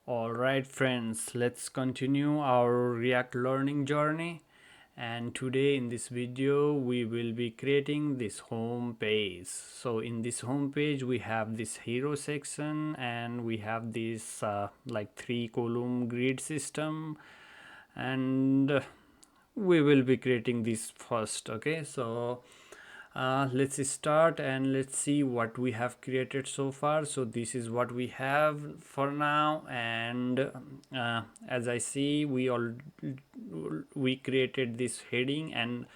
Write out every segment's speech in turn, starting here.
Alright friends, let's continue our React learning journey, and today in this video we will be creating this home page. So in this home page we have this hero section and we have this like 3 column grid system, and we will be creating this first. Okay, so let's start and let's see what we have created so far. So this is what we have for now, and as I see, we created this heading and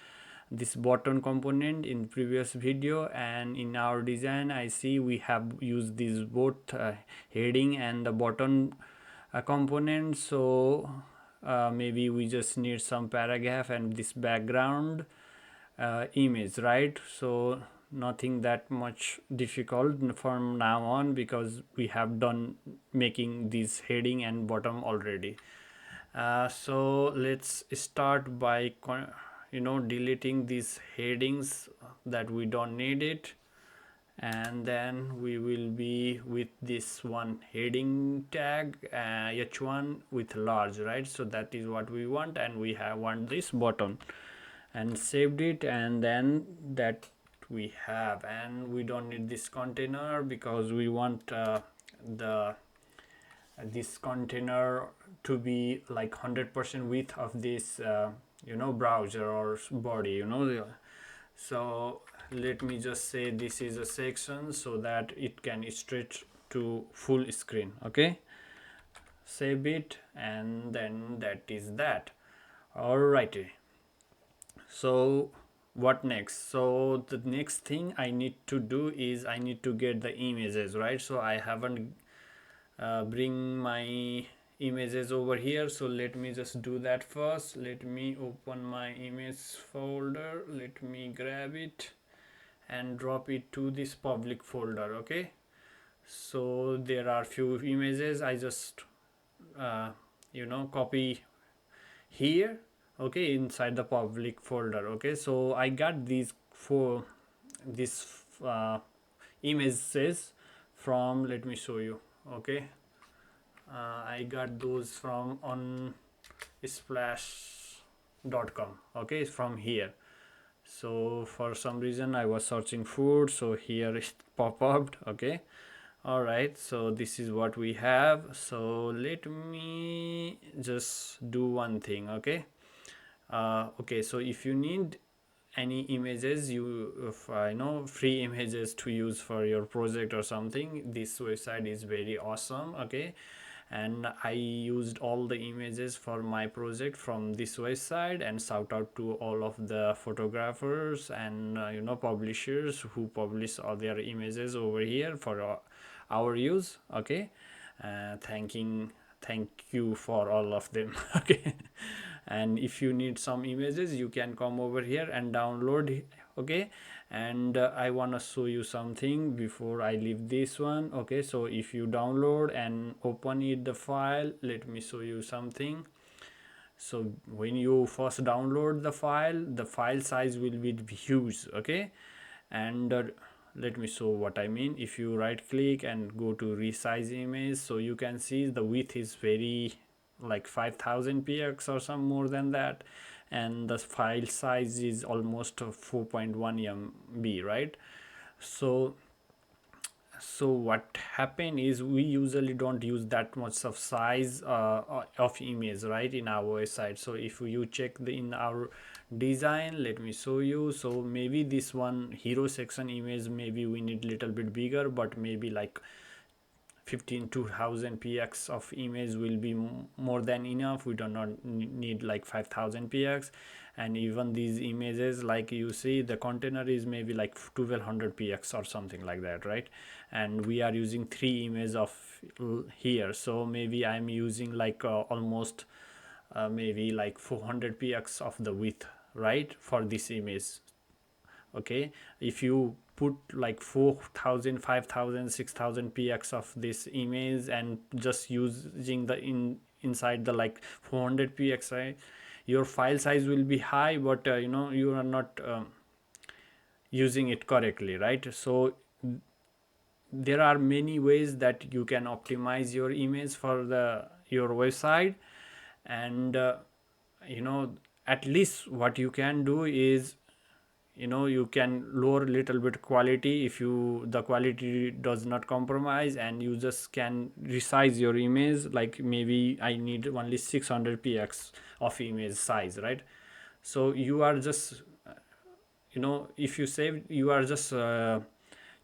this button component in previous video, and in our design I see we have used these both heading and the button component. So maybe we just need some paragraph and this background image, right? So nothing that much difficult from now on, because we have done making this heading and bottom already. So let's start by deleting these headings that we don't need it, and then we will be with this one heading tag h1 with large, right? So that is what we want, and we want this button, and saved it, and then that we have, and we don't need this container because we want the this container to be like 100% width of this browser or body. So let me just say this is a section so that it can stretch to full screen. Okay, save it, and then that is that. Alrighty, so what next? So the next thing I need to do is I need to get the images, right? So I haven't bring my images over here, so let me just do that first. Let me open my image folder, let me grab it and drop it to this public folder. Okay, so there are few images. I just copy here, okay, inside the public folder. Okay, so I got these uh, images from, let me show you. Okay, I got those from on splash.com. okay, from here. So for some reason I was searching food, so here it pop up. Okay, all right, so this is what we have. So let me just do one thing. Okay, okay, so if you need any images, if I know free images to use for your project or something, this website is very awesome. Okay, and I used all the images for my project from this website, and shout out to all of the photographers and publishers who publish all their images over here for our use. Okay, thank you for all of them. Okay, and if you need some images, you can come over here and download. Okay, and I want to show you something before I leave this one. Okay, so if you download and open it the file, let me show you something. So when you first download the file size will be huge. Okay, and let me show what I mean. If you right click and go to resize image, so you can see the width is very like 5000 px or some more than that, and the file size is almost 4.1 MB, right? So what happened is we usually don't use that much of size of image, right, in our website. So if you check in our design, let me show you. So maybe this one hero section image, maybe we need little bit bigger, but maybe like 15,000 px of image will be more than enough. We do not need like 5000 px. And even these images, like you see, the container is maybe like 1200 px or something like that, right? And we are using 3 images of here, so maybe I'm using like almost maybe like 400 px of the width, right, for this image. Okay, if you put like 4000, 5000, 6000 px of this image and just using the inside the like 400 px, right, your file size will be high, but you are not using it correctly, right? So there are many ways that you can optimize your image for the your website. And you know, at least what you can do is, you know, you can lower little bit quality if you the quality does not compromise, and you just can resize your image. Like maybe I need only 600 px of image size, right? So you are just, you know, if you save, you are just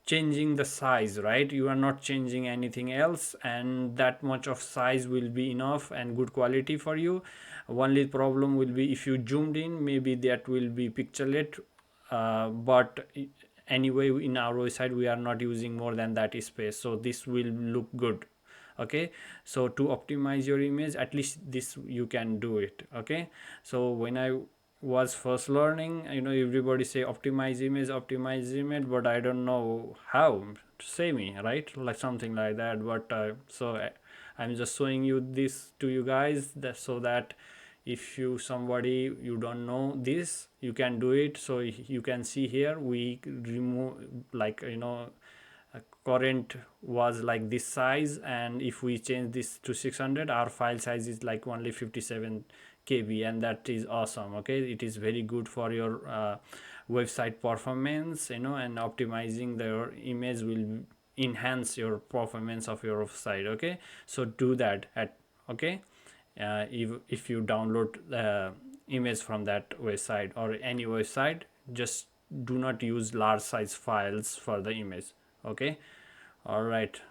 changing the size, right? You are not changing anything else, and that much of size will be enough and good quality for you. Only problem will be if you zoomed in, maybe that will be pixelate. But anyway, in our website we are not using more than that space, so this will look good. Okay, so to optimize your image, at least this you can do it. Okay, so when I was first learning, you know, everybody say optimize image, but I don't know how to say me, right? Like something like that. But I'm just showing you this to you guys, that so that if you somebody you don't know this, you can do it. So you can see here we remove, like, you know, current was like this size, and if we change this to 600, our file size is like only 57 kb, and that is awesome. Okay, it is very good for your website performance, you know, and optimizing the image will enhance your performance of your website. Okay, so do that at, okay, if you download the image from that website or any website, just do not use large size files for the image. Okay, all right,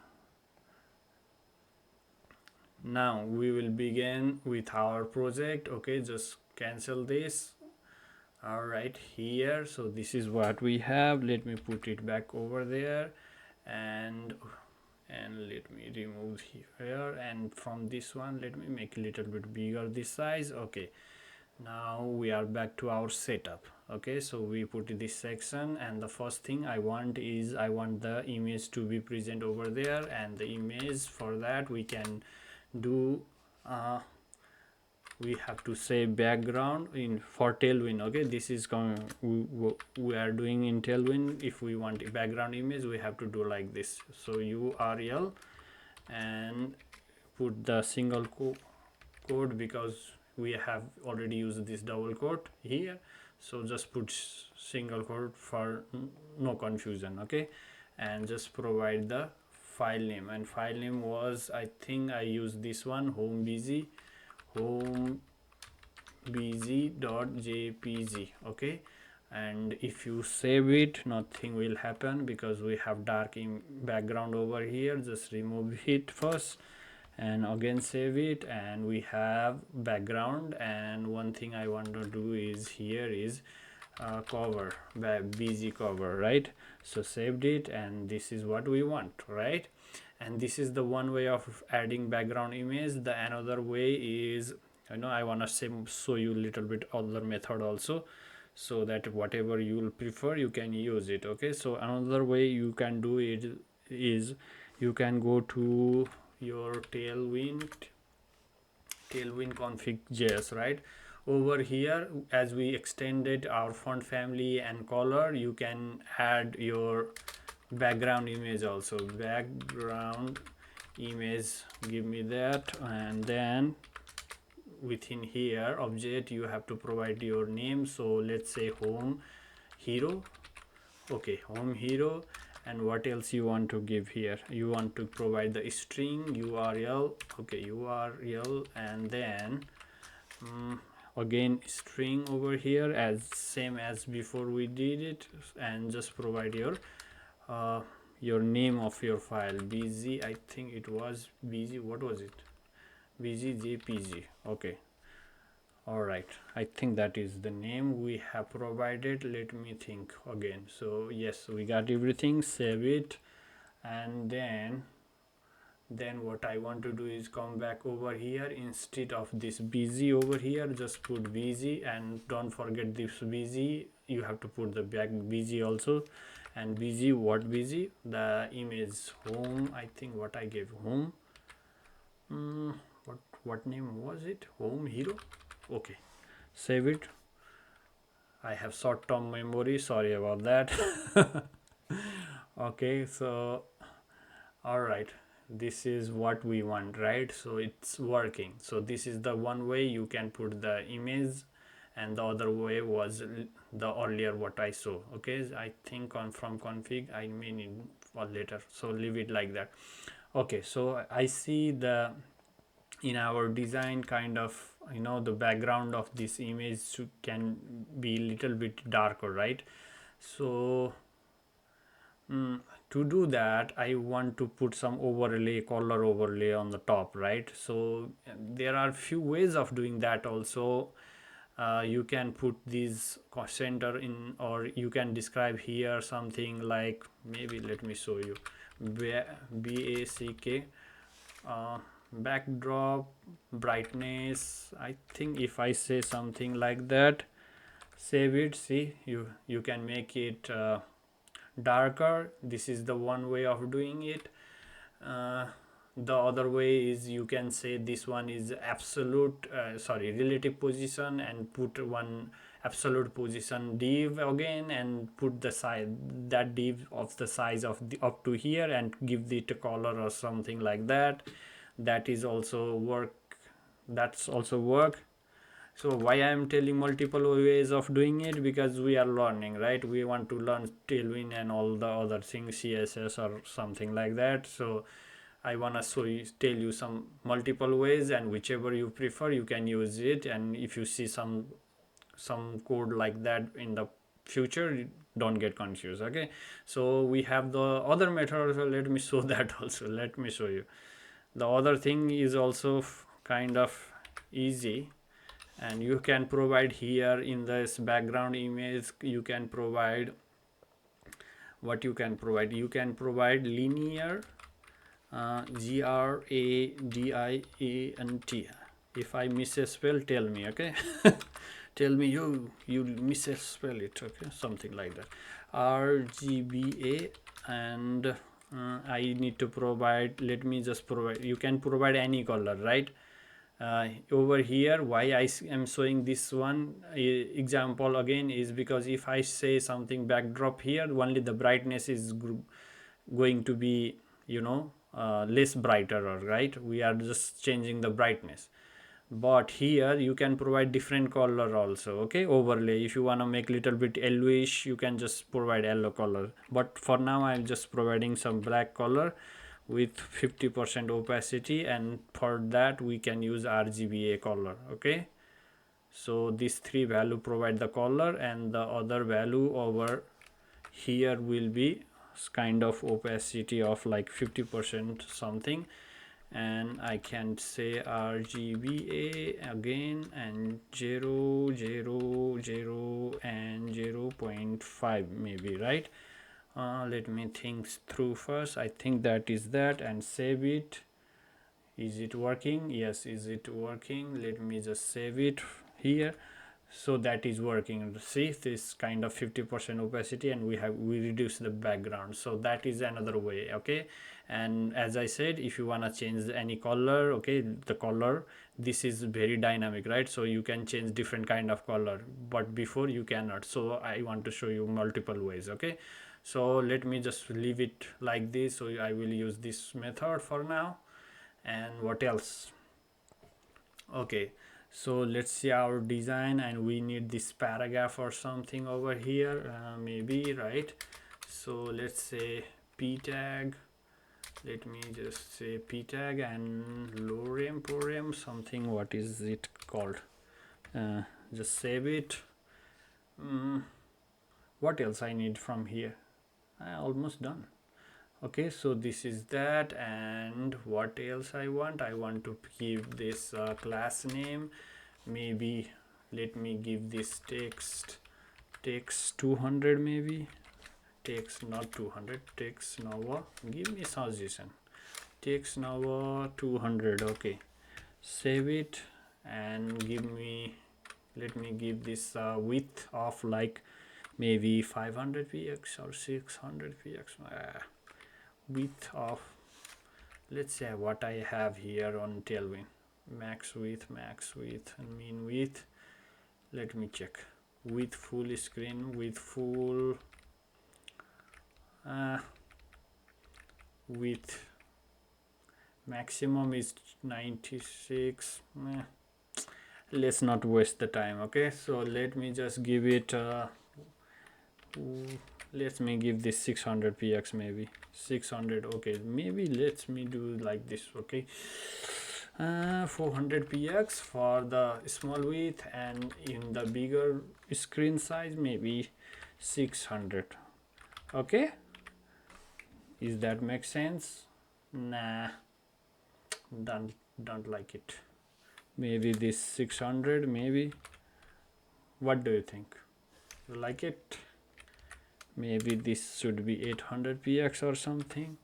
now we will begin with our project. Okay, just cancel this. All right, here, so this is what we have. Let me put it back over there, and let me remove here, and from this one let me make a little bit bigger this size. Okay, now we are back to our setup. Okay, so we put this section, and the first thing I want is I want the image to be present over there, and the image, for that we can do we have to say background in for Tailwind. Okay, this is we are doing in Tailwind. If we want a background image, we have to do like this. So URL and put the single quote, because we have already used this double quote here, so just put single quote for no confusion. Okay, and just provide the file name, and file name was, I think I used this one, homebz.jpg. Okay, and if you save it, nothing will happen because we have dark in background over here. Just remove it first and again save it, and we have background. And one thing I want to do is here is cover, bg cover, right? So saved it, and this is what we want, right? And this is the one way of adding background image. The another way is, you know, I want to show you a little bit other method also, so that whatever you will prefer you can use it. Okay, so another way you can do it is you can go to your tailwind config.js, right? Over here, as we extended our font family and color, you can add your background image also. Background image, give me that. And then within here object, you have to provide your name. So let's say home hero. Okay, home hero. And what else you want to give here? You want to provide the string URL. Okay, URL, and then again string over here, as same as before we did it, and just provide your name of your file. bg, I think it was bg, what was it, bg.jpg. Okay, all right, I think that is the name we have provided. Let me think again. So yes, we got everything. Save it, and then what I want to do is come back over here. Instead of this bg over here, just put bg, and don't forget this bg, you have to put the back bg also. And bg, what bg, the image home, I think what I gave home, what name was it, home hero. Okay, save it. I have short term memory, sorry about that. Okay, so All right, this is what we want, right? So it's working. So this is the one way you can put the image, and the other way was the earlier what I saw. Okay, I think on from config I may need for later, so leave it like that. Okay, so I see the in our design kind of, you know, the background of this image can be little bit darker, right? So to do that I want to put some overlay, color overlay on the top, right? So there are few ways of doing that also. You can put this center in, or you can describe here something like, maybe let me show you, BACK, backdrop brightness. I think if I say something like that, save it, see, you can make it darker. This is the one way of doing it. The other way is you can say this one is absolute relative position, and put one absolute position div again, and put the size, that div of the size of the up to here, and give it a color or something like that. That is also work. That's also work. So why I am telling multiple ways of doing it, because we are learning, right? We want to learn Tailwind and all the other things, CSS or something like that. So I wanna tell you some multiple ways, and whichever you prefer you can use it. And if you see some code like that in the future, don't get confused. Okay, so we have the other method. So let me show that also. Let me show you. The other thing is also kind of easy, and you can provide here in this background image, you can provide what you can provide. You can provide linear GRADIANT. If I misspell, tell me, okay? Tell me you misspell it, okay? Something like that. RGBA, and I need to provide, let me just provide, you can provide any color, right? Over here, why I am showing this one example again is because if I say something backdrop here, only the brightness is going to be, you know, less brighter, right? We are just changing the brightness. But here you can provide different color also, okay? Overlay, if you want to make little bit yellowish, you can just provide yellow color. But for now I'm just providing some black color with 50% opacity, and for that we can use RGBA color. Okay, so these three value provide the color, and the other value over here will be kind of opacity of like 50% something. And I can say RGBA again, and 0 0 0 and 0.5 maybe, right? Let me think through first. I think that is that, and save it. Is it working? Yes, is it working? Let me just save it here. So that is working. See, this kind of 50% opacity, and we reduce the background. So that is another way. Okay, and as I said, if you want to change any color, okay, the color, this is very dynamic, right? So you can change different kind of color, but before you cannot. So I want to show you multiple ways. Okay, so let me just leave it like this. So I will use this method for now. And what else? Okay, so let's see our design, and we need this paragraph or something over here, maybe, right? So let's say p tag. Let me just say p tag and lorem program something. What is it called? Just save it. What else I need from here? I almost done. Okay, so this is that. And what else I want to give this class name. Maybe let me give this text 200, maybe text, not 200, text nova. Give me suggestion, text nova 200. Okay, save it, and let me give this width of like maybe 500 px or 600 px. Width of, let's say what I have here on Tailwind, max width, and mean width. Let me check. With full screen, with full width maximum is 96. Let's not waste the time. Okay, so let me just give it let me give this 600 px, maybe 600. Okay, maybe let me do like this. Okay, 400 px for the small width, and in the bigger screen size maybe 600. Okay, is that make sense? Nah, don't like it. Maybe this 600, maybe. What do you think? You like it? Maybe this should be 800 px or something,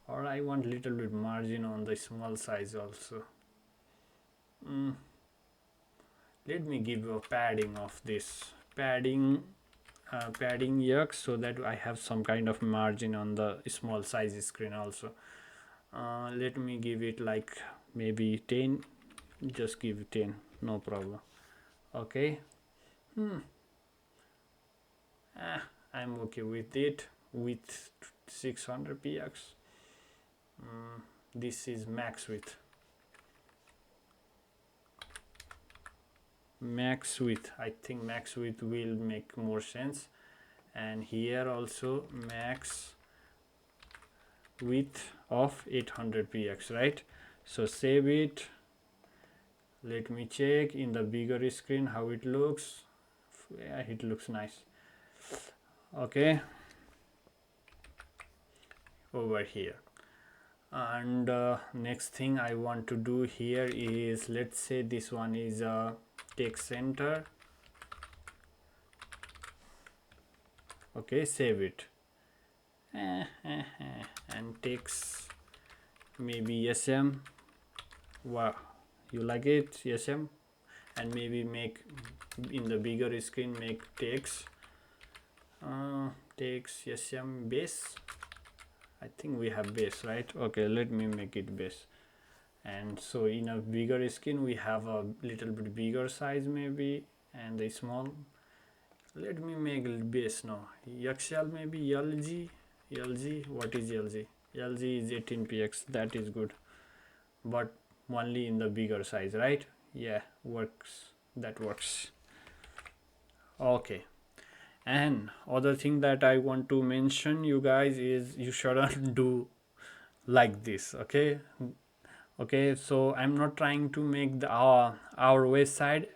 or I want little bit margin on the small size also. Let me give a padding of this padding x, so that I have some kind of margin on the small size screen also. Let me give it like maybe 10. Just give 10, no problem. Okay. I'm okay with it with 600 px. This is max width. I think max width will make more sense, and here also max width of 800 px, right? So save it. Let me check in the bigger screen how it looks. Yeah, it looks nice. Okay, over here. And next thing I want to do here is, let's say this one is a text center. Okay, save it. And text maybe SM. Wow, you like it? SM. And maybe make in the bigger screen, make text text SM base. I think we have base, right? Okay, let me make it base. And so in a bigger screen we have a little bit bigger size maybe, and the small. Let me make base now. XL, maybe LG. What is LG? LG is 18 px. That is good, but only in the bigger size, right? Yeah, works. That works. Okay. And other thing that I want to mention you guys is, you shouldn't do like this. Okay, okay, so I'm not trying to make the our website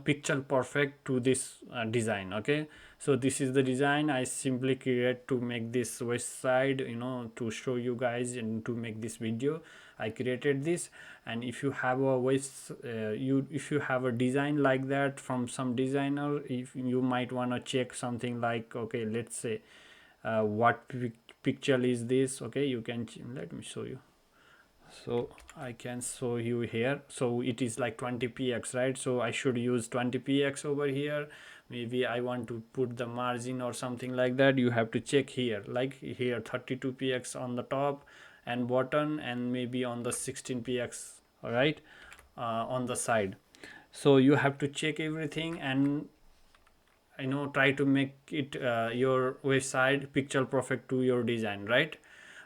picture perfect to this design. Okay, so this is the design I simply create to make this website, to show you guys and to make this video. I created this, and if you have a if you have a design like that from some designer, if you might want to check something like, okay, let's say what picture is this. Okay, you can let me show you. So I can show you here. So it is like 20 px, right? So I should use 20 px over here. Maybe I want to put the margin or something like that. You have to check here, like here 32 px on the top and bottom, and maybe on the 16 px, all right, on the side. So you have to check everything, and try to make it your website picture perfect to your design, right?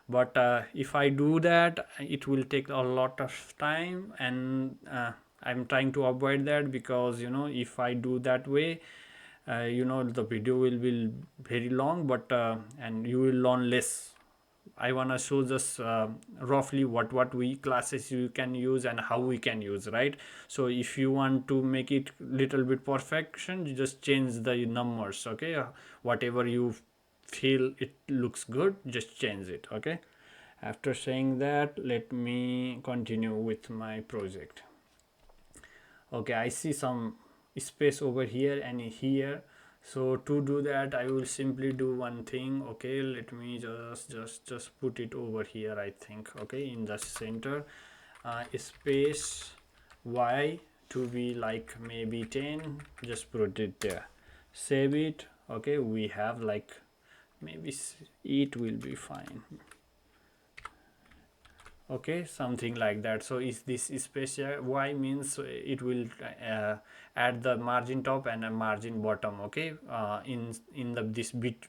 But if I do that, it will take a lot of time, and I'm trying to avoid that, because if I do that way, the video will be very long, but and you will learn less. I want to show just roughly what we classes you can use and how we can use, right? So if you want to make it little bit perfection, you just change the numbers. Okay, whatever you feel it looks good, just change it. Okay, after saying that, let me continue with my project. Okay, I see some space over here and here. So to do that, I will simply do one thing. Okay, let me just put it over here, I think. Okay, in the center, space y to be like maybe 10. Just put it there, save it. Okay, we have like maybe it will be fine. Okay, something like that. So is this special y means it will add the margin top and a margin bottom. Okay, in the this bit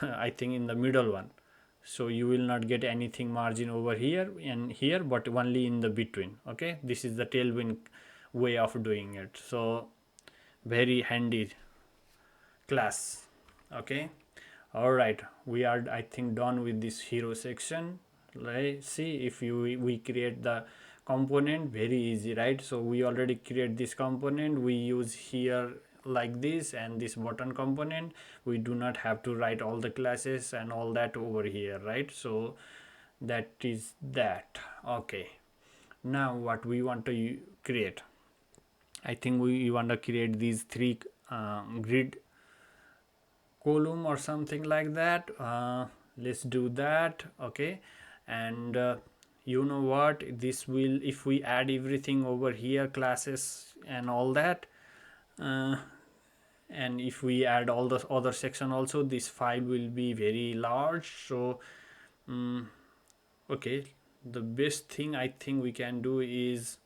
I think in the middle one. so you will not get anything margin over here and here, but only in the between. Okay, this is the Tailwind way of doing it, so very handy class. Okay, all right, we are, I think, done with this hero section. Let's see if we create the component. Very easy, right? So we already create this component, we use here like this, and this button component, we do not have to write all the classes and all that over here, right? So that is that. Okay, now what we want to create, I think we want to create these three grid column or something like that. Let's do that. Okay, and you know what, this will, if we add everything over here, classes and all that, uh, and if we add all the other section also, this file will be very large. So okay, the best thing I think we can do is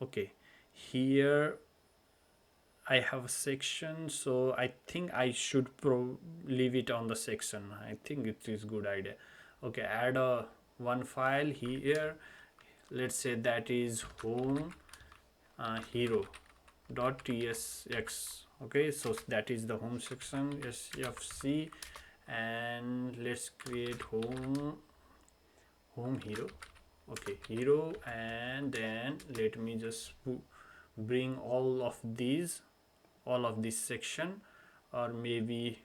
okay, here I have a section, so I think I should leave it on the section. I think it is good idea. Okay, add a one file here. Let's say that is home hero dot tsx. Okay, so that is the home section, sfc, and let's create home hero. Okay, hero, and then let me just bring all of this section, or maybe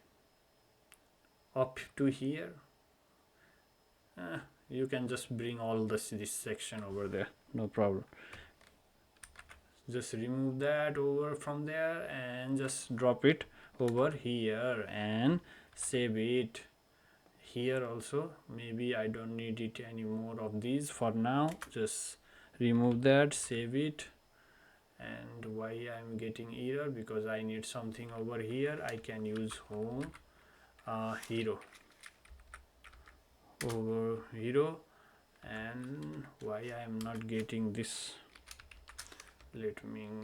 up to here. You can just bring all this section over there, no problem. Just remove that over from there and just drop it over here and save it here also. Maybe I don't need it any more of these for now. Just remove that, save it. And why I'm getting error, because I need something over here. I can use home hero over hero, and why I am not getting this, let me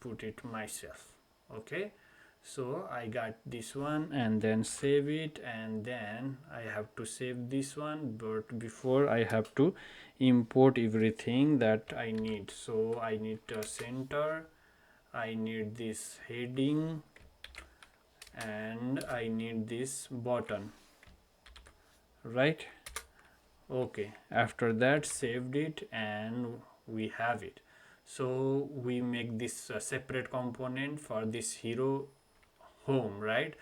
put it myself. Okay, so I got this one, and then save it, and then I have to save this one, but before I have to import everything that I need. So I need a center, I need this heading, and I need this button, right? Okay, after that saved it, and we have it. So we make this separate component for this hero home, right?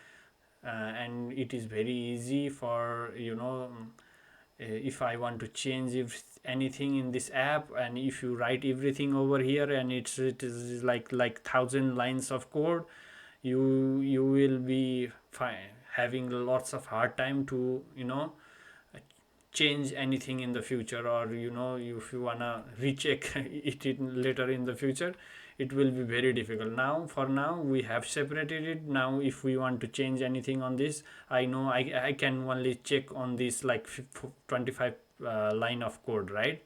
And it is very easy for, if I want to change if anything in this app, and if you write everything over here, and it is like 1,000 lines of code, you will be fine having lots of hard time to change anything in the future, or if you wanna recheck it later in the future, it will be very difficult. Now, for now, we have separated it. Now if we want to change anything on this, I know I can only check on this like 25 line of code, right?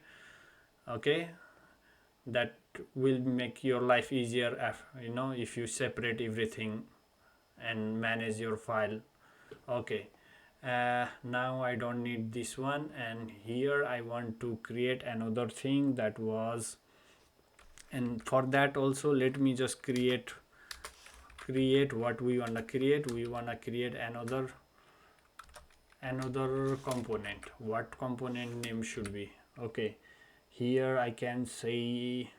Okay, that will make your life easier if you separate everything and manage your file. Okay, now I don't need this one, and here I want to create another thing that was, and for that also let me just create what we want to create. We want to create another component. What component name should be? Okay, here I can say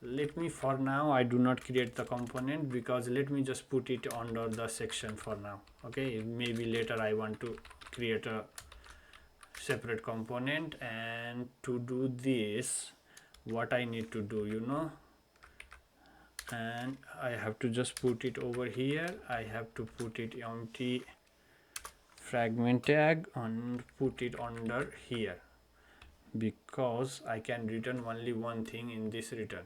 let me, for now I do not create the component, because let me just put it under the section for now. Okay, maybe later I want to create a separate component, and to do this, what I need to do, and I have to just put it over here. I have to put it empty fragment tag and put it under here, because I can return only one thing in this return,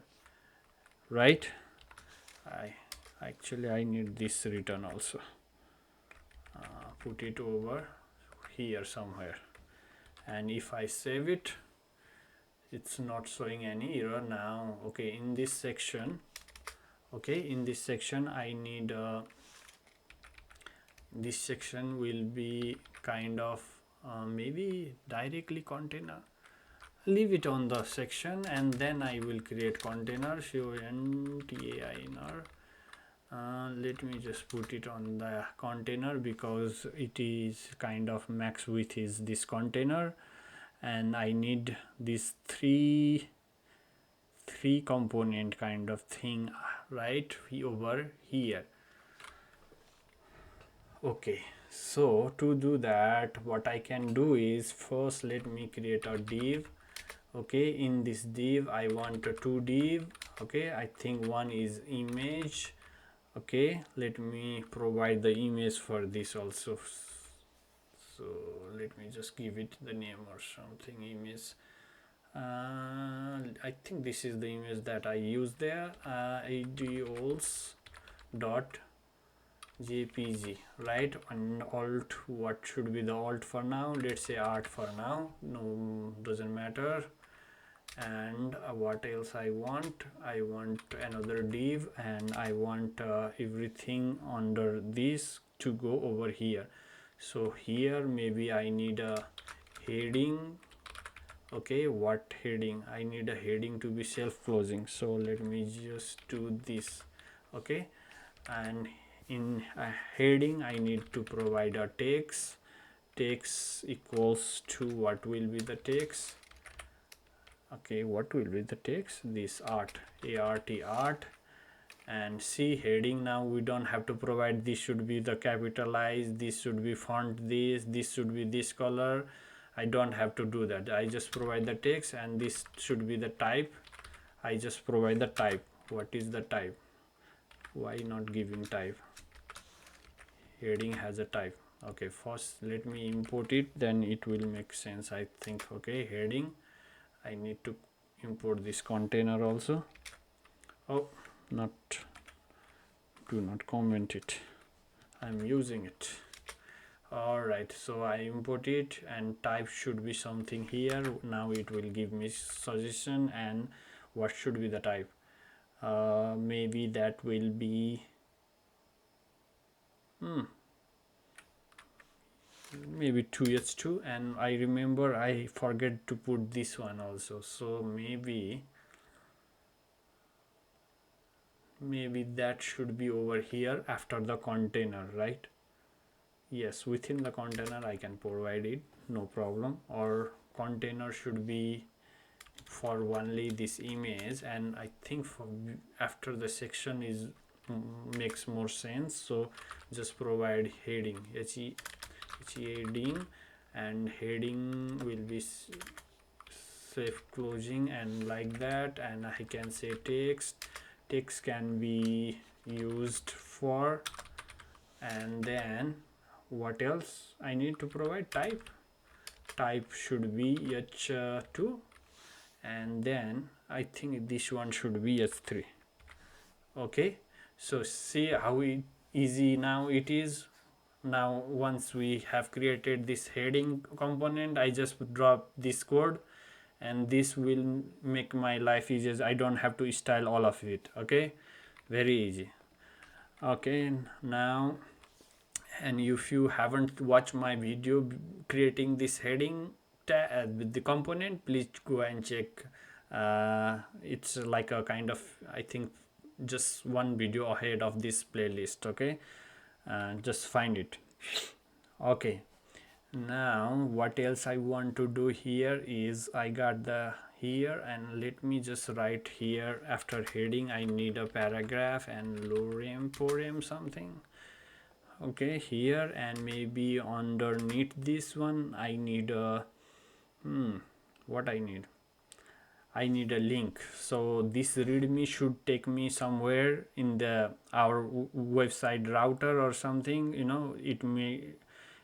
right? I need this return also. Put it over here somewhere, and if I save it, it's not showing any error now. Okay, in this section, Okay, in this section I need this section will be kind of maybe directly container. Leave it on the section and then I will create container. So container. Let me just put it on the container because it is kind of max width is this container, and I need this three component kind of thing right over here. Okay, so to do that, what I can do is first let me create a div. Okay, in this div I want a two div. Okay, I think one is image. Okay, let me provide the image for this also. So let me just give it the name or something, image. I think this is the image that I use there, ideals dot jpg, right? And alt, what should be the alt for now? Let's say art for now, no, doesn't matter. And what else I want another div, and I want everything under this to go over here. So here maybe I need a heading. Okay, what heading? I need a heading to be self-closing, so let me just do this. Okay, and in a heading I need to provide a text. Text equals to, what will be the text? Okay, what will be the text? This art, art. And see heading, now we don't have to provide this should be the capitalized, this should be font, this should be this color. I don't have to do that. I just provide the text, and this should be the type. I just provide the type. What is the type? Why not giving type? Heading has a type. Okay, first let me import it, then it will make sense, I think. Okay, heading, I need to import this container also. Oh, not, do not comment it, I'm using it. All right, so I import it, and type should be something here. Now it will give me suggestion, and what should be the type? Maybe that will be maybe 2h2, and I remember I forget to put this one also, so maybe that should be over here after the container, right? Yes, within the container I can provide it, no problem. Or container should be for only this image, and I think for after the section is makes more sense. So just provide heading, heading, and heading will be safe closing and like that. And I can say text can be used for, and then what else I need to provide? Type should be h2, and then I think this one should be h3. Okay, so see how easy now it is. Now once we have created this heading component, I just drop this code, and this will make my life easier. I don't have to style all of it. Okay, very easy. Okay, now, and if you haven't watched my video creating this heading with the component, please go and check. It's like a kind of, I think, just one video ahead of this playlist. Okay, just find it. Okay, now what else I want to do here is I got the here, and let me just write here after heading I need a paragraph and lorem porem something. Okay, here, and maybe underneath this one I need a what I need a link. So this readme should take me somewhere in the our website router or something,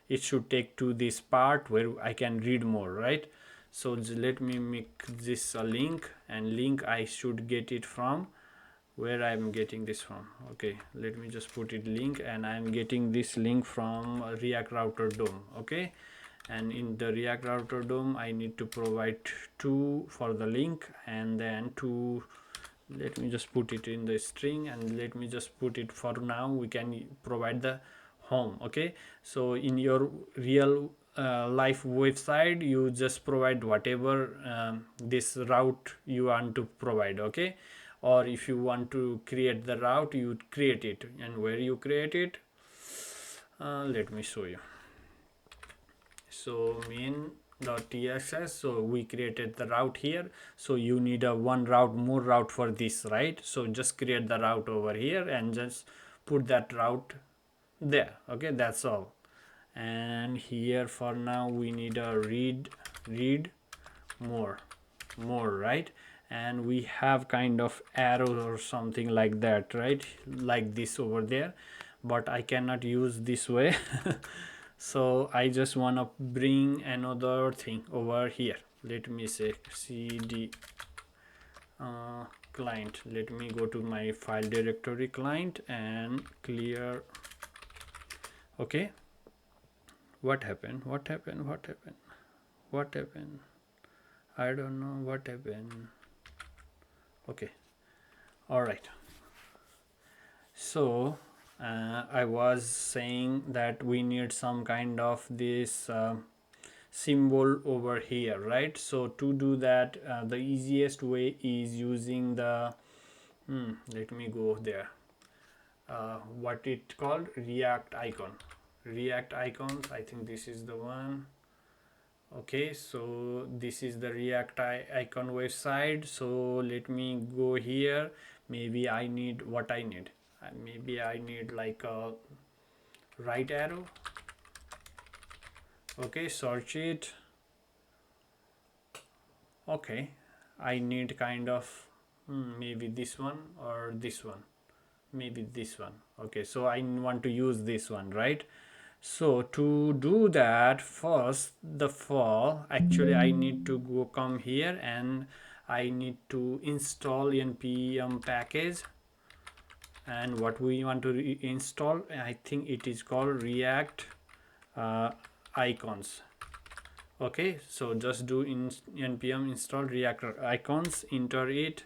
it should take to this part where I can read more, right? So let me make this a link, and link I should get it from where I'm getting this from. Okay, let me just put it link, and I'm getting this link from React Router DOM. Okay, and in the React Router DOM I need to provide 2 for the link, and then 2 let me just put it in the string, and let me just put it for now. We can provide the home. Okay, so in your real life website, you just provide whatever this route you want to provide. Okay, or if you want to create the route, you create it. And where you create it, let me show you. So main.tss, so we created the route here. So you need a one route, more route for this, right? So just create the route over here and just put that route there. Okay, that's all. And here for now we need a read more, right? And we have kind of arrow or something like that, right? Like this over there, but I cannot use this way. So I just want to bring another thing over here. Let me say cd client. Let me go to my file directory client and clear. Okay, what happened? I don't know what happened. Okay, all right. So I was saying that we need some kind of this symbol over here, right? So to do that, the easiest way is using the let me go there. What it called, react icon. React icons, I think this is the one. Okay, so this is the react icon website. So let me go here. Maybe I need what I need. Maybe I need like a right arrow. Okay, search it. Okay, I need kind of maybe this one or this one, maybe this one. Okay, so I want to use this one, right? So to do that, first the fall, actually I need to go come here and I need to install npm package. And what we want to install, I think it is called react icons. Okay, so just do in npm install react icons, enter it,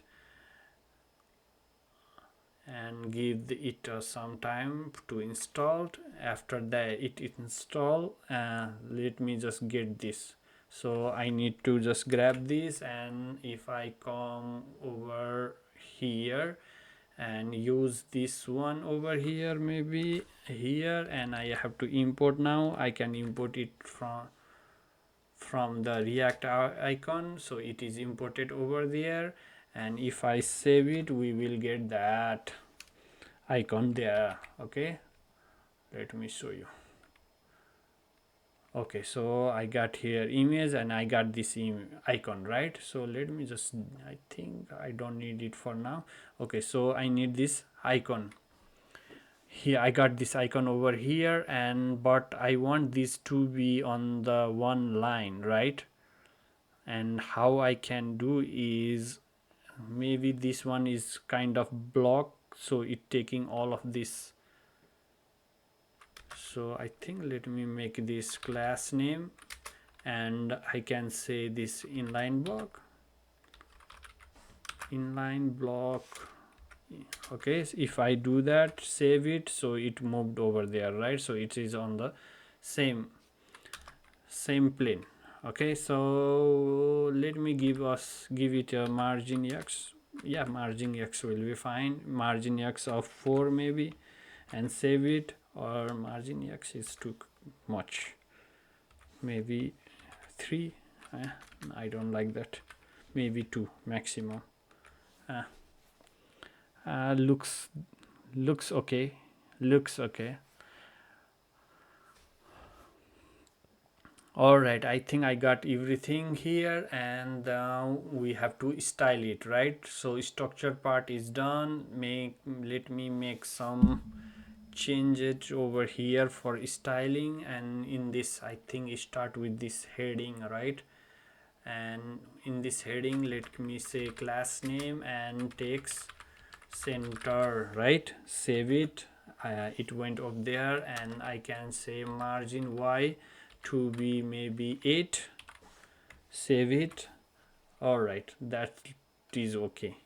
and give it some time to install. After that it install, let me just get this. So I need to just grab this, and if I come over here and use this one over here, maybe here, and I have to import. Now I can import it from the react icon, so it is imported over there. And if I save it, we will get that icon there. Okay, let me show you. Okay, so I got here image and I got this icon, right? So let me just, I think I don't need it for now. Okay, so I need this icon here. I got this icon over here, and but I want this to be on the one line, right? And how I can do is, maybe this one is kind of block, so it taking all of this. So I think let me make this class name, and I can say this inline block. Okay, so if I do that, save it, so it moved over there, right? So it is on the same plane. Okay, so let me give it a margin x. Yeah, margin x will be fine. Margin x of 4 maybe, and save it. Or margin x is too much, maybe 3. I don't like that. Maybe 2 maximum. Looks okay. All right, I think I got everything here, and we have to style it, right? So structure part is done. Let me make some changes over here for styling. And in this, I think start with this heading, right? And in this heading, let me say class name and text center, right? Save it. It went up there, and I can say margin y to be maybe 8. Save it. All right, that is okay.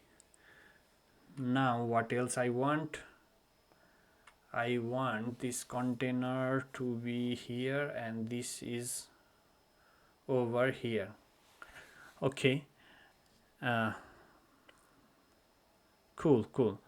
Now what else I want? I want this container to be here and this is over here. Okay, cool.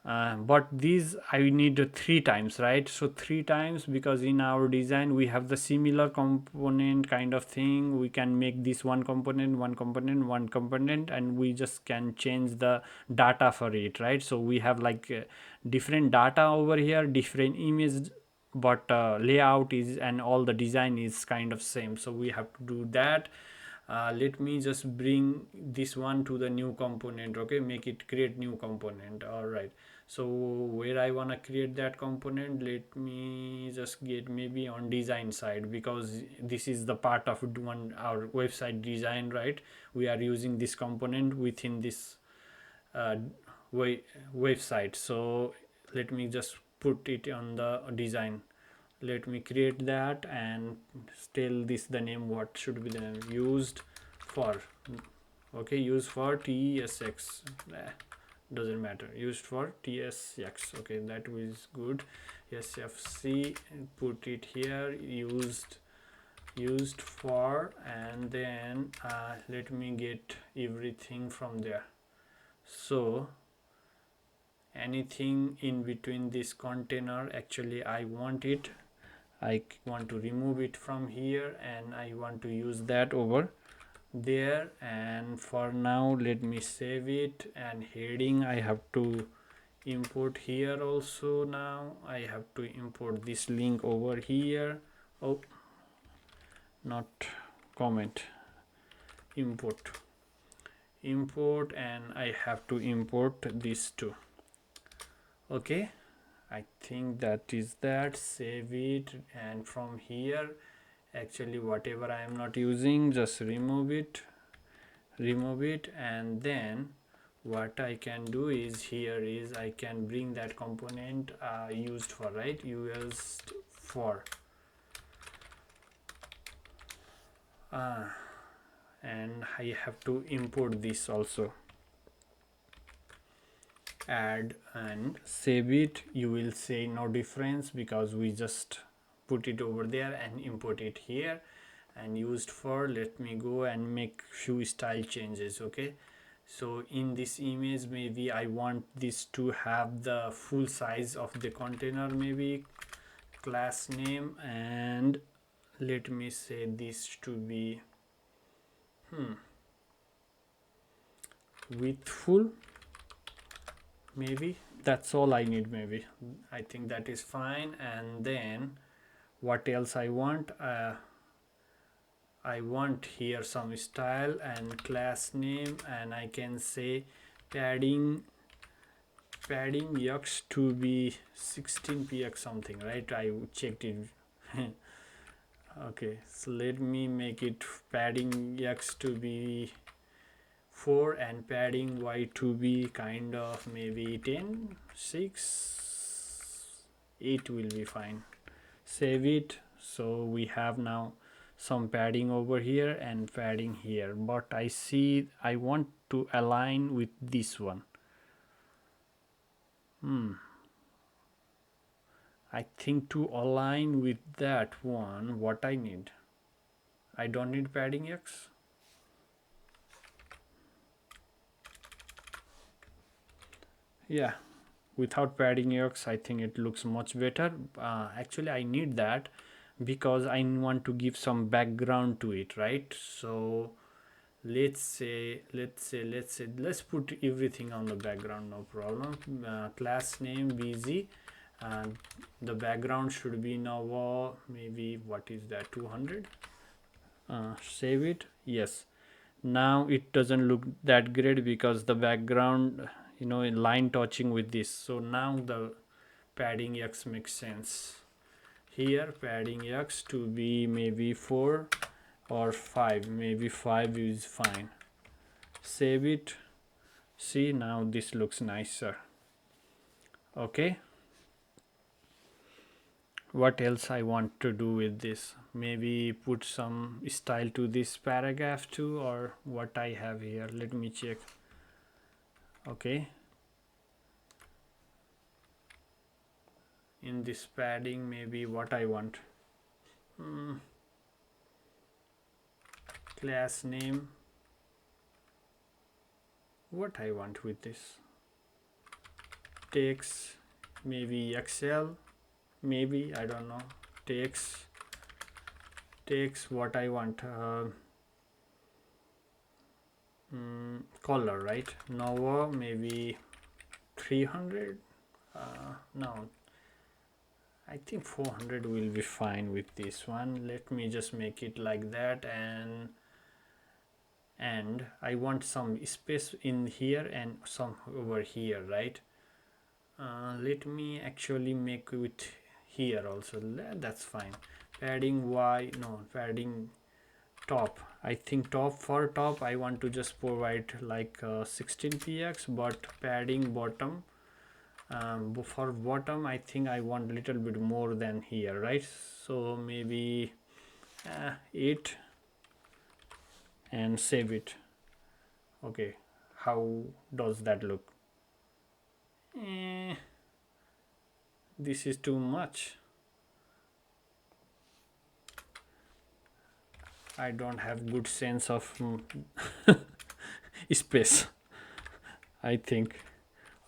But these I need 3 times, right? So 3 times, because in our design we have the similar component kind of thing. We can make this one component, and we just can change the data for it, right? So we have like different data over here, different image, but layout is and all the design is kind of same. So we have to do that. Let me just bring this one to the new component. Okay, make it create new component. All right, so where I want to create that component, let me just get maybe on design side, because this is the part of one our website design, right? We are using this component within this uh, website. So let me just put it on the design. Let me create that and tell this the name. What should be the name? Used for. Okay, used for tsx. Doesn't matter, used for tsx. Okay, that was good. sfc, put it here, used for, and then let me get everything from there. So anything in between this container, actually I want to remove it from here, and I want to use that over there. And for now let me save it. And heading I have to import here also. Now I have to import this link over here. Oh, not comment, import, and I have to import this too. Okay, I think that is that. Save it, and from here actually whatever I am not using, just remove it, and then what I can do is here is I can bring that component used for, right? Used for, and I have to import this also. Add and save it. You will say no difference because we just put it over there and import it here. And used for, let me go and make few style changes. Okay, so in this image maybe I want this to have the full size of the container, maybe class name, and let me say this to be width full. Maybe that's all I need. Maybe I think that is fine. And then what else I want? I want here some style and class name, and I can say padding x to be 16px something, right? I checked it. Okay, so let me make it padding x to be 4 and padding y to be kind of maybe 10, 6, 8 will be fine. Save it. So we have now some padding over here and padding here, but I see I want to align with this one. I think to align with that one, what I need, I don't need padding x. Yeah, without padding x I think it looks much better. Actually I need that because I want to give some background to it, right? So let's put everything on the background, no problem. Class name bz, and the background should be now maybe what is that, 200. Save it. Yes, now it doesn't look that great because the background, line touching with this. So now the padding x makes sense. Here padding x to be maybe 4 or 5, maybe 5 is fine. Save it. See, now this looks nicer. Okay, what else I want to do with this? Maybe put some style to this paragraph too, or what I have here. Let me check. Okay, in this padding, maybe what I want. Class name, what I want with this. Text, maybe Excel, maybe, I don't know. Text what I want. Color, right? Nova, maybe 300. No, I think 400 will be fine with this one. Let me just make it like that, and I want some space in here and some over here, right? Let me actually make it here also. That's fine. Padding Y, no, padding top. I think for top I want to just provide like 16 px, but padding bottom, for bottom I think I want a little bit more than here, right? So maybe 8 and save it. Okay, how does that look? This is too much. I don't have good sense of space, I think.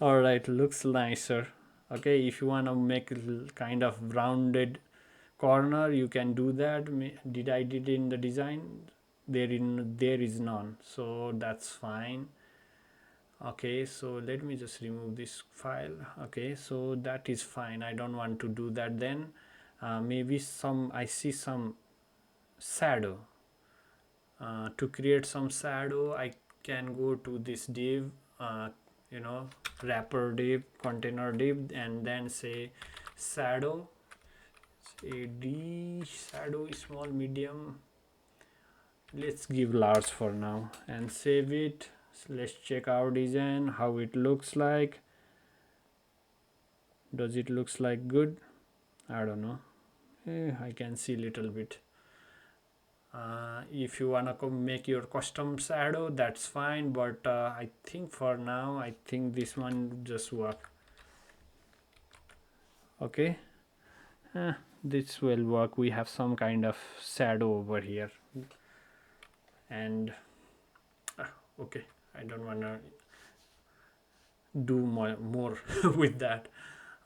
All right, looks nicer. Okay, if you want to make a kind of rounded corner, you can do that. Did I did in the design? There is none, so that's fine. Okay, so let me just remove this file. Okay, so that is fine. I don't want to do that then. Maybe I see some shadow. To create some shadow, I can go to this div, wrapper div, container div, and then say shadow, say d shadow, small, medium. Let's give large for now and save it. So let's check our design, how it looks like. Does it looks like good? I don't know. I can see little bit. If you wanna make your custom shadow, that's fine, but I think for now I think this one just work. Okay, this will work. We have some kind of shadow over here, and okay, I don't wanna do more with that.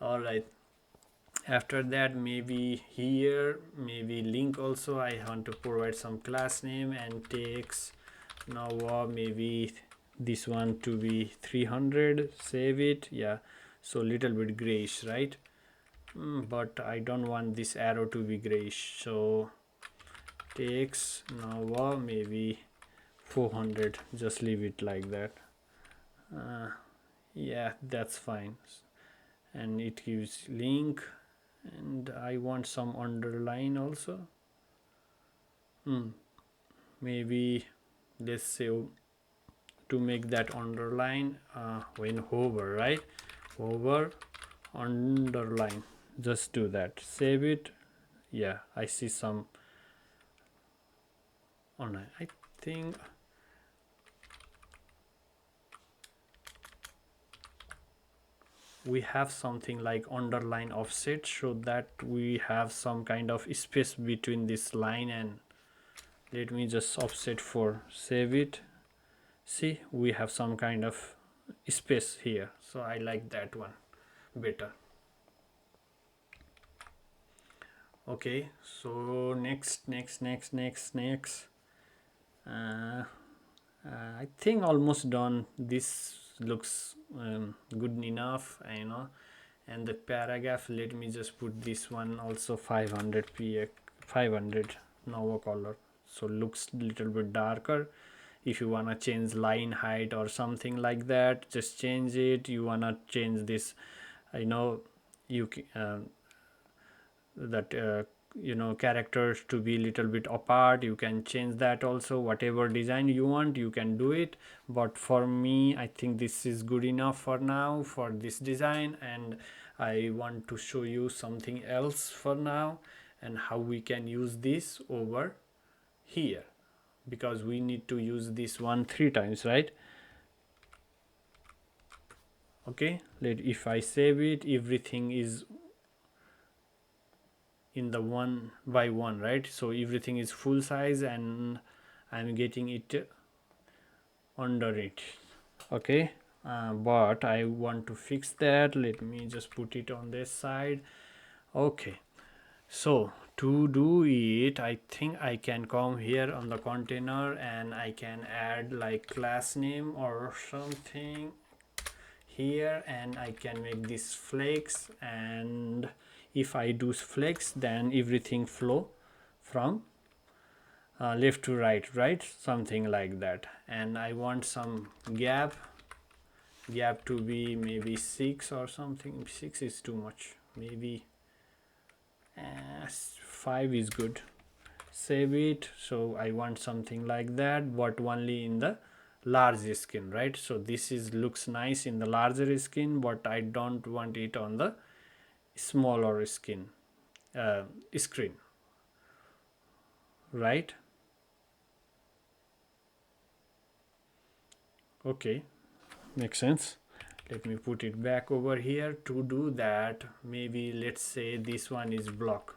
All right, after that, maybe here, maybe link also I want to provide some class name and text. Now maybe this one to be 300. Save it. Yeah, so little bit grayish, right? But I don't want this arrow to be grayish, so text now maybe 400. Just leave it like that. Yeah, that's fine. And it gives link, and I want some underline also. Maybe let's say to make that underline, when hover, right? Hover, underline, just do that. Save it. Yeah, I see some online. I think we have something like underline offset, so that we have some kind of space between this line, and let me just offset for. Save it. See, we have some kind of space here, so I like that one better. Okay, so next, I think almost done. This looks good enough, and the paragraph, let me just put this one also 500 px, 500 Nova color, so looks little bit darker. If you wanna change line height or something like that, just change it. You wanna change this, you that characters to be little bit apart, you can change that also. Whatever design you want, you can do it, but for me I think this is good enough for now for this design, and I want to show you something else for now, and how we can use this over here, because we need to use this one 3 times, right? Okay, if I save it, everything is in the one by one, right? So everything is full size and I'm getting it under it. Okay, but I want to fix that. Let me just put it on this side. Okay, so to do it, I think I can come here on the container and I can add like class name or something here, and I can make this flex, and if I do flex then everything flow from left to right, right, something like that. And I want some gap to be maybe 6 or something. 6 is too much, maybe 5 is good. Save it. So I want something like that, but only in the large skin, right? So this is looks nice in the larger skin, but I don't want it on the smaller screen, right? Okay, makes sense. Let me put it back over here. To do that, maybe let's say this one is block,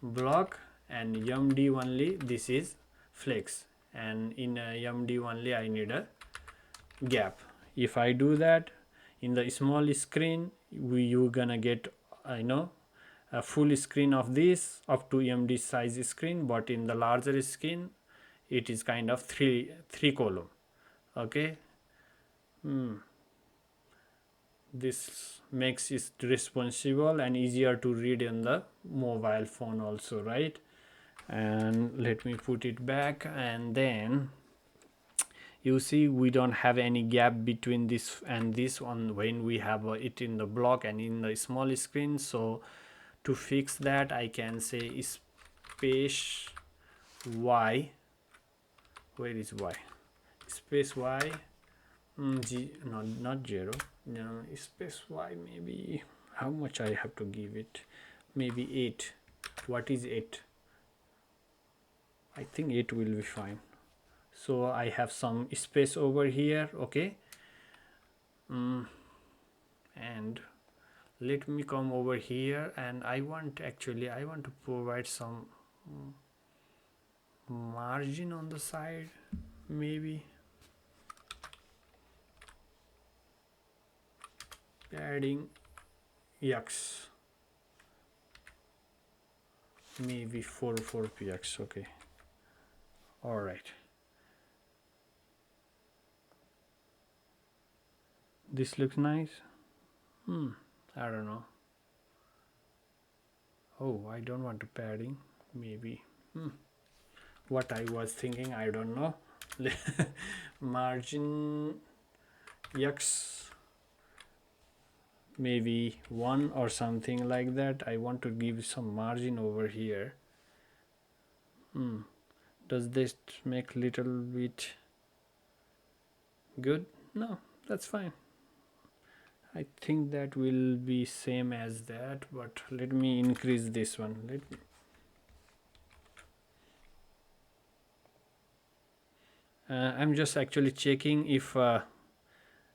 and md only this is flex, and in md only I need a gap. If I do that in the small screen, you gonna get, I know, a full screen of this up to md size screen, but in the larger screen it is kind of three column. Okay, this makes it responsible and easier to read in the mobile phone also, right? And let me put it back, and then you see we don't have any gap between this and this one when we have it in the block and in the small screen. So to fix that, I can say space y, where is y, space y, g, no, not 0, no, space y, maybe how much I have to give it, maybe 8. What is 8? I think 8 will be fine. So I have some space over here. Okay, and let me come over here, and I want to provide some margin on the side, maybe adding x, maybe 4 px. Okay, all right, this looks nice. I don't know. Oh, I don't want to padding, maybe. What I was thinking, I don't know. Margin x, maybe 1 or something like that. I want to give some margin over here. Does this make little bit good? No, that's fine. I think that will be same as that, but let me increase this one. I'm just actually checking if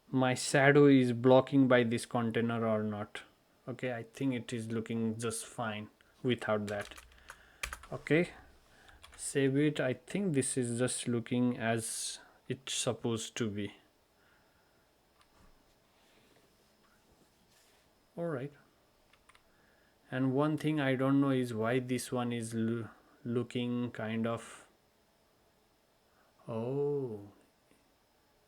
my shadow is blocking by this container or not. Okay, I think it is looking just fine without that. Okay, save it. I think this is just looking as it's supposed to be. All right, and one thing I don't know is why this one is looking kind of, oh,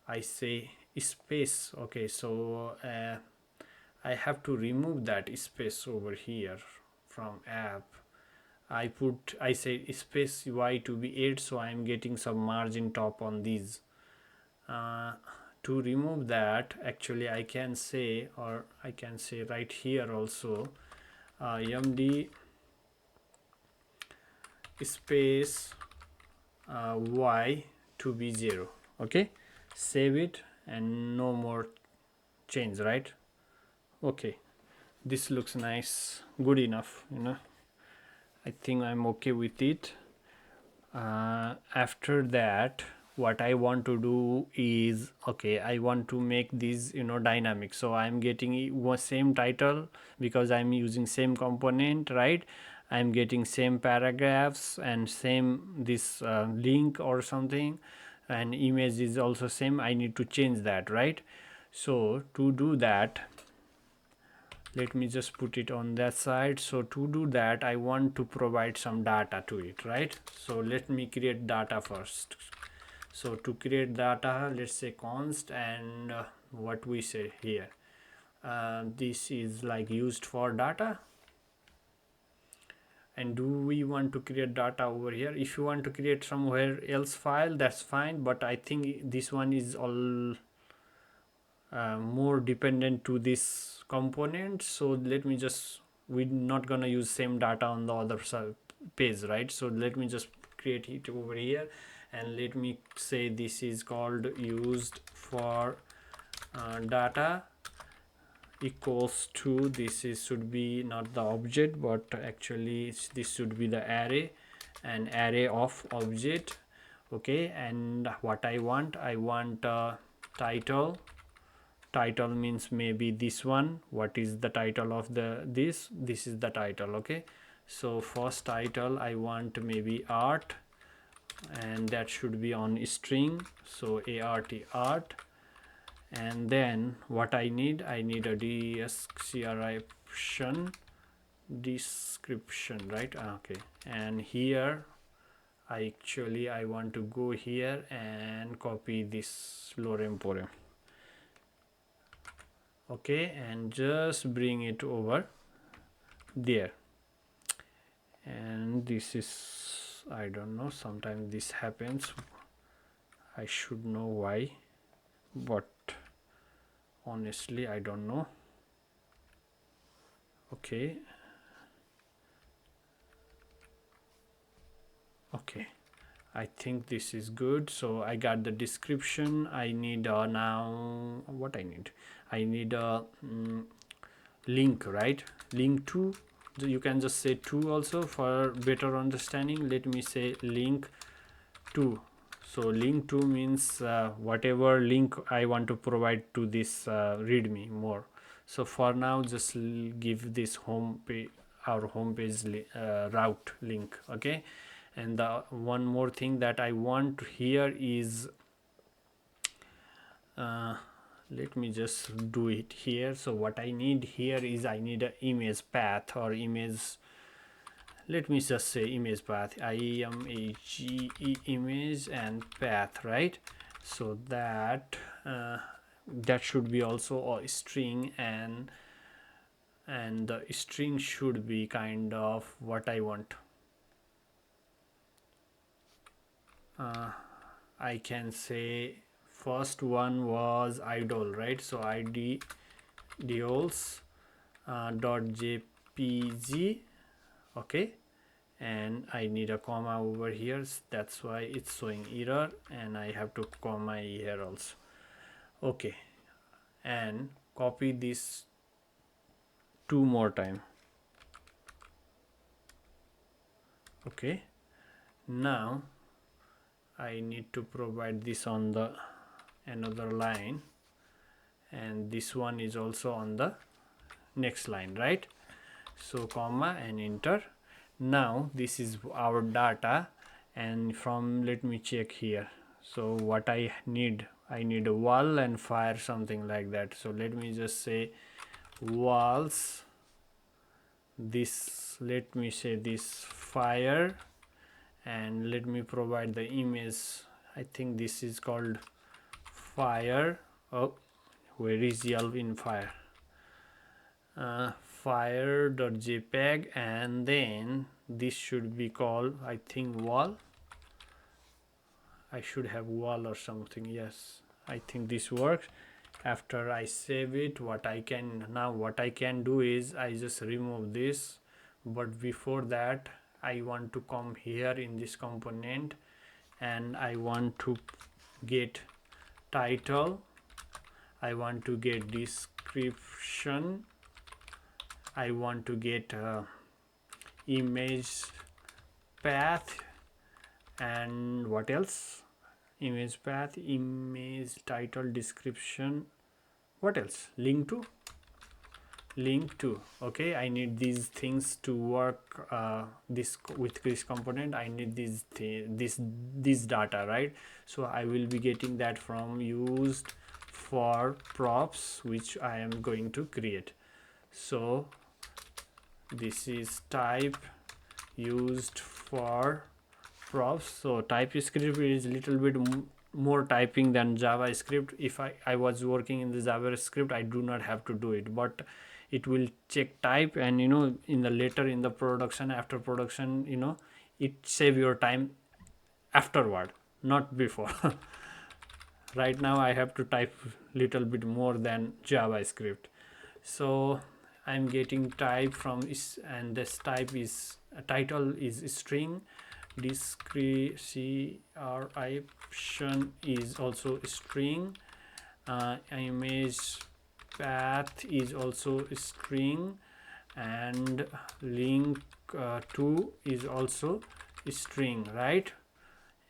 I say space. Okay, so I have to remove that space over here from app. I say space y to be 8, so I am getting some margin top on these. To remove that, actually I can say, or I can say right here also, md space y to be 0. Okay, save it, and no more change, right? Okay, this looks nice, good enough, I think I'm okay with it. After that, what I want to do is, okay, I want to make these dynamic, so I'm getting same title because I'm using same component, right? I'm getting same paragraphs and same this link or something, and image is also same. I need to change that, right? So to do that, let me just put it on that side. So to do that, I want to provide some data to it, right? So let me create data first. So to create data, let's say const, and what we say here, this is like used for data. And do we want to create data over here? If you want to create somewhere else file, that's fine, but I think this one is all more dependent to this component. So let me just, we're not gonna use same data on the other page, right? So let me just create it over here, and let me say this is called used for data equals to, this is should be not the object, but actually this should be the array, an array of object. Okay, and what I want title. Title means maybe this one. What is the title of the this is the title. Okay, so first title I want maybe art, and that should be on string, so art. And then what I need a description, right? Okay, and here I want to go here and copy this lorem poem. Okay, and just bring it over there. And this is, I don't know, sometimes this happens, I should know why, but honestly I don't know. Okay, I think this is good. So I got the description. I need now what I need a link, right? Link to, you can just say to also for better understanding. Let me say link to. So link to means whatever link I want to provide to this readme more. So for now just give this home page, our home page route link. Okay, and the one more thing that I want here is let me just do it here. So what I need here is I need an image path or image, let me just say image path, image and path, right? So that that should be also a string, and the string should be kind of what I want. I can say first one was idol, right? So idols dot jpg. Okay, and I need a comma over here, that's why it's showing error, and I have to comma here also. Okay, and copy this 2 more time. Okay, now I need to provide this on the another line, and this one is also on the next line, right? So comma and enter. Now this is our data, and from, let me check here. So what I need a wall and fire, something like that. So let me just say walls, this, let me say this fire, and let me provide the image. I think this is called fire. Oh, where is yellow in fire? Fire.jpg, and then this should be called, I think, wall. I should have wall or something. Yes, I think this works. After I save it, what I can do is I just remove this, but before that I want to come here in this component, and I want to get title, I want to get description, I want to get image path, and what else? Image path, image title, description, what else? Link to. link to. Okay, I need these things to work, this with this component I need this data, right? So I will be getting that from used for props which I am going to create. So this is type used for props. So TypeScript is little bit more typing than JavaScript. If I was working in the JavaScript, I do not have to do it, but it will check type, and in the later in the production, after production, it save your time afterward, not before. Right now I have to type little bit more than JavaScript. So I'm getting type from is, and this type is title is string, description is also string, image path is also string, and link to is also string, right?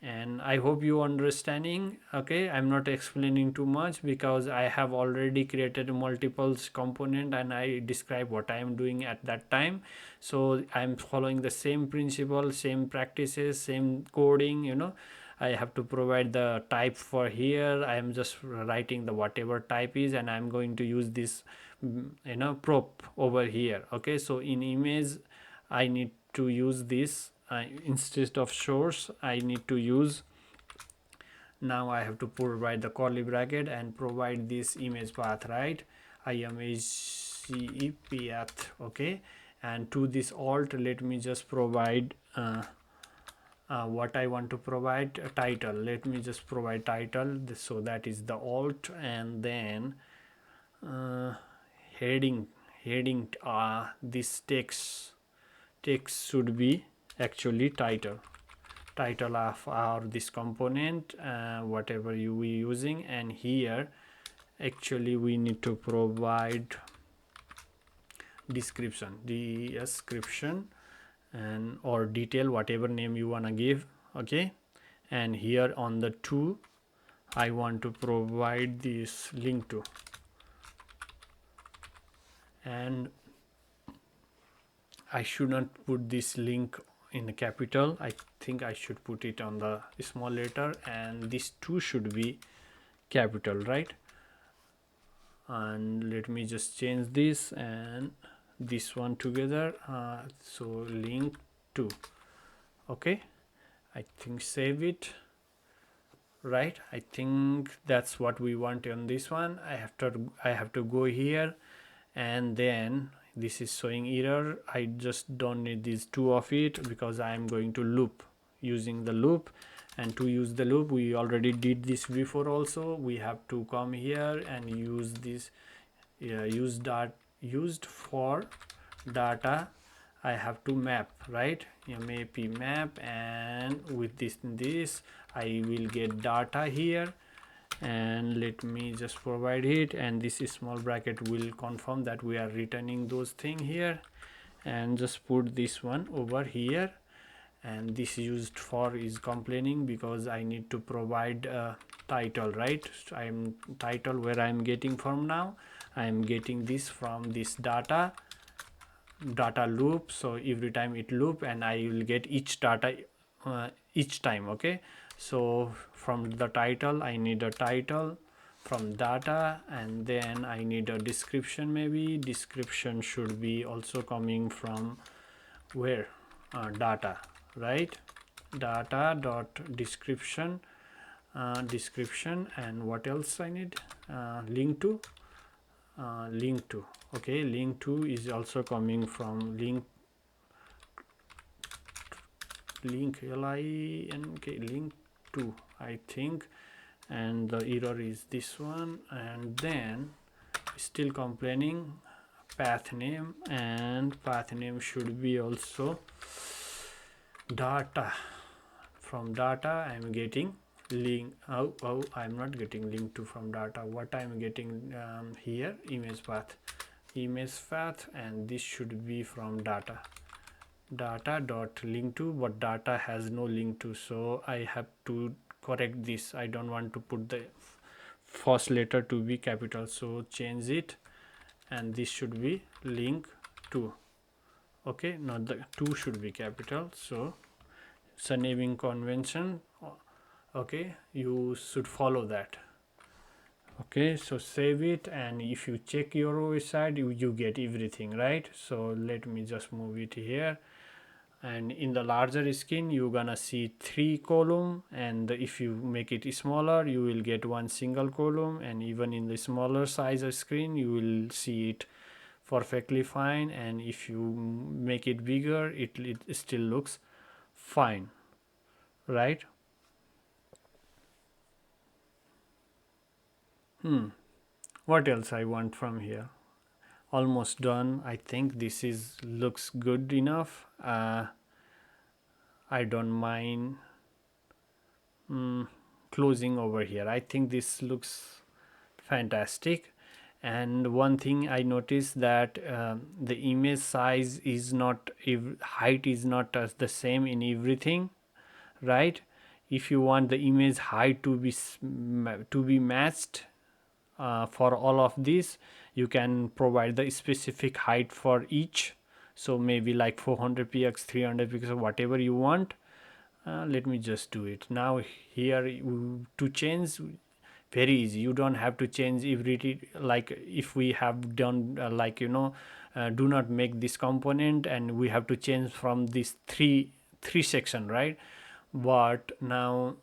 And I hope you understanding. Okay, I'm not explaining too much because I have already created multiple component and I describe what I am doing at that time. So I'm following the same principle, same practices, same coding. I have to provide the type for here. I am just writing the whatever type is, and I'm going to use this prop over here. Okay, so in image I need to use this, instead of source I need to use, now I have to provide the curly bracket and provide this image path, right? image path. Okay, and to this alt let me just provide what I want to provide, a title. Let me just provide title, so that is the alt, and then uh, heading this text should be actually title of our this component, whatever you we using. And here actually we need to provide description and or detail, whatever name you want to give. Okay, and here on the to I want to provide this link to, and I should not put this link in the capital. I think I should put it on the small letter, and this two should be capital, right? And let me just change this and this one together. So link to. Okay, I think save it, right? I think that's what we want on this one. I have to go here, and then this is showing error. I just don't need these two of it because I am going to loop, using the loop. And to use the loop, we already did this before also. We have to come here and use this, used for data. I have to map, right? map, and with this I will get data here, and let me just provide it, and this small bracket will confirm that we are returning those thing here, and just put this one over here. And this used for is complaining because I need to provide a title, right? So I'm title, where I'm getting from now, I'm getting this from this data loop. So every time it loop, and I will get each data each time. Okay, so from the title I need a title from data, and then I need a description. Maybe description should be also coming from where, data, right? Data dot description, description. And what else I need? Link to, okay, link to is also coming from link link to, I think. And the error is this one. And then still complaining path name, and path name should be also data. From data I'm getting link. I'm not getting link to from data. What I'm getting here, image path, and this should be from data dot link to, but data has no link to, so I have to correct this. I don't want to put the first letter to be capital, so change it. and this should be link to. Okay, not the 2 should be capital, so it's a naming convention. Okay, you should follow that. Okay, so save it, and if you check your website, you get everything, right? So let me just move it here, and in the larger screen you're gonna see 3 column, and if you make it smaller you will get 1 single column, and even in the smaller size of screen you will see it perfectly fine, and if you make it bigger it still looks fine, right? What else I want from here? Almost done. I think this is looks good enough. I don't mind closing over here. I think this looks fantastic. And one thing I noticed that the image size is not, height is not the same in everything, right? If you want the image height to be matched for all of these, you can provide the specific height for each. So maybe like 400 px, 300 px, whatever you want. Let me just do it now. Here to change, very easy. You don't have to change every, like if we have done like do not make this component and we have to change from this three section, right? But now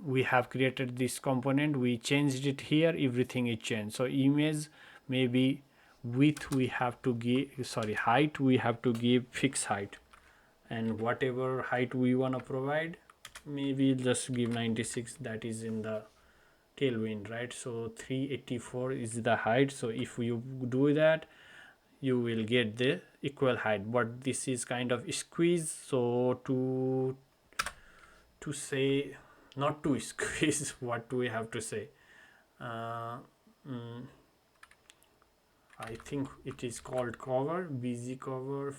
we have created this component, we changed it here, everything is changed. So image, maybe width we have to give, sorry, height we have to give fixed height, and whatever height we want to provide, maybe just give 96, that is in the tailwind, right? So 384 is the height. So if you do that, you will get the equal height, but this is kind of squeeze. So to say, not to squeeze, what do we have to say? uh, mm, I think it is called cover, bg cover,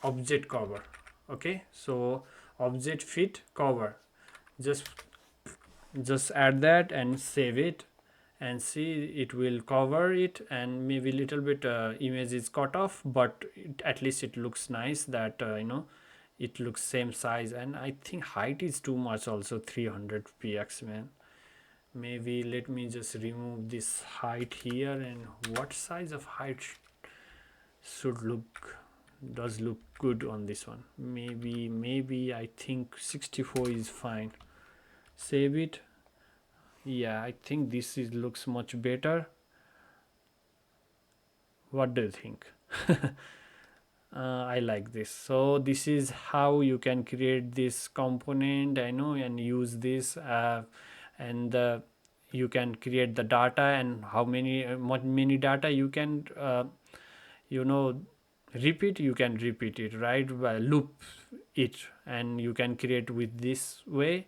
object cover. Okay, so object fit cover, just add that and save it, and see it will cover it, and maybe little bit image is cut off, but at least it looks nice that it looks same size. And I think height is too much also, 300 px, man. Maybe let me just remove this height here, and what size of height should look good on this one? Maybe I think 64 is fine. Save it. Yeah, I think this looks much better. What do you think? I like this. So this is how you can create this component, I know, and use this and you can create the data, and how many data you can you know repeat, you can repeat it, right? Loop it, and you can create with this way.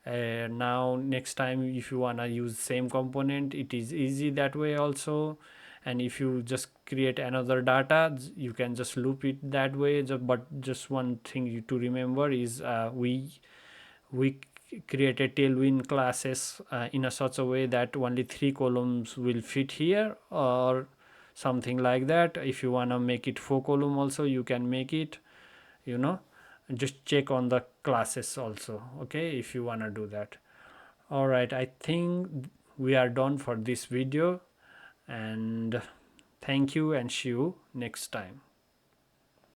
Now next time if you want to use same component, it is easy that way also. And if you just create another data, you can just loop it that way. But just one thing to remember is we created tailwind classes in a such a way that only 3 columns will fit here, or something like that. If you want to make it 4 column also, you can make it, you know just check on the classes also, okay, if you want to do that. All right, I think we are done for this video, and thank you, and see you next time.